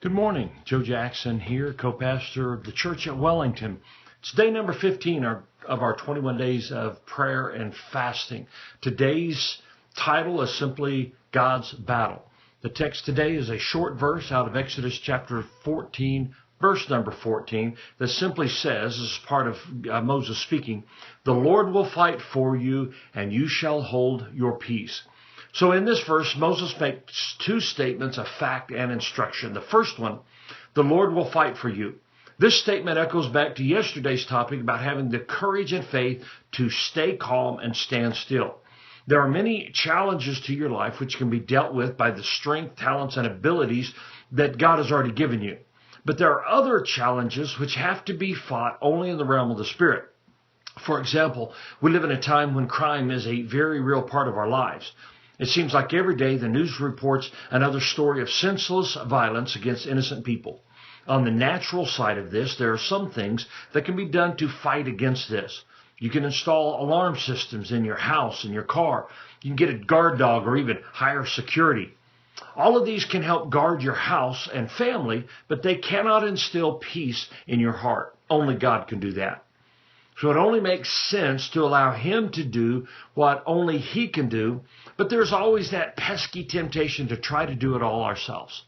Good morning. Joe Jackson here, co-pastor of the church at Wellington. It's day number 15 of our 21 days of prayer and fasting. Today's title is simply God's Battle. The text today is a short verse out of Exodus chapter 14, verse number 14, that simply says, this is part of Moses speaking, "The Lord will fight for you, and you shall hold your peace." So in this verse, Moses makes two statements of fact and instruction. The first one, the Lord will fight for you. This statement echoes back to yesterday's topic about having the courage and faith to stay calm and stand still. There are many challenges to your life which can be dealt with by the strength, talents, and abilities that God has already given you. But there are other challenges which have to be fought only in the realm of the Spirit. For example, we live in a time when crime is a very real part of our lives. It seems like every day the news reports another story of senseless violence against innocent people. On the natural side of this, there are some things that can be done to fight against this. You can install alarm systems in your house, in your car. You can get a guard dog or even hire security. All of these can help guard your house and family, but they cannot instill peace in your heart. Only God can do that. So it only makes sense to allow Him to do what only He can do, but there's always that pesky temptation to try to do it all ourselves.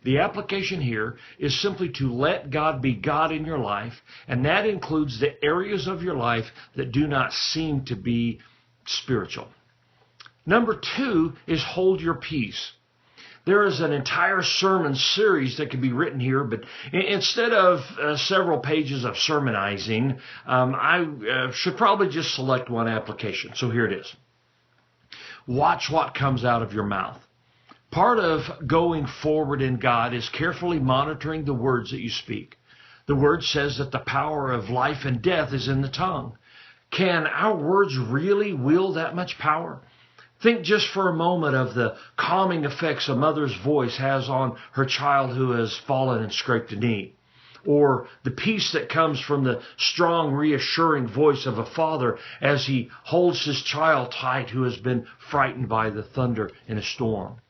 The application here is simply to let God be God in your life, and that includes the areas of your life that do not seem to be spiritual. Number two is hold your peace. There is an entire sermon series that could be written here, but instead of several pages of sermonizing, I should probably just select one application. So here it is. Watch what comes out of your mouth. Part of going forward in God is carefully monitoring the words that you speak. The Word says that the power of life and death is in the tongue. Can our words really wield that much power? Think just for a moment of the calming effects a mother's voice has on her child who has fallen and scraped a knee. Or the peace that comes from the strong, reassuring voice of a father as he holds his child tight who has been frightened by the thunder in a storm.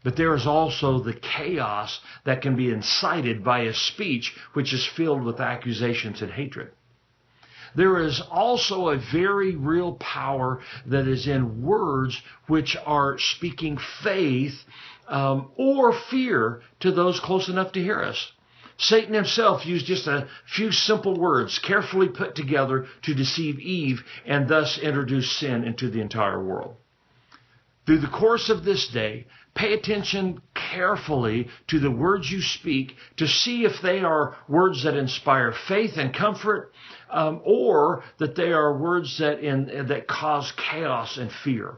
But there is also the chaos that can be incited by a speech which is filled with accusations and hatred. There is also a very real power that is in words which are speaking faith or fear to those close enough to hear us. Satan himself used just a few simple words carefully put together to deceive Eve and thus introduce sin into the entire world. Through the course of this day, pay attention carefully to the words you speak to see if they are words that inspire faith and comfort, or that they are words that cause chaos and fear.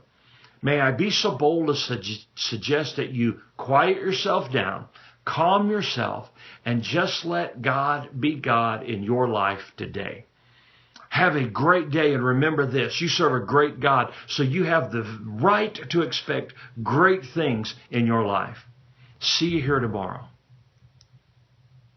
May I be so bold as to suggest that you quiet yourself down, calm yourself, and just let God be God in your life today. Have a great day, and remember this, you serve a great God, so you have the right to expect great things in your life. See you here tomorrow.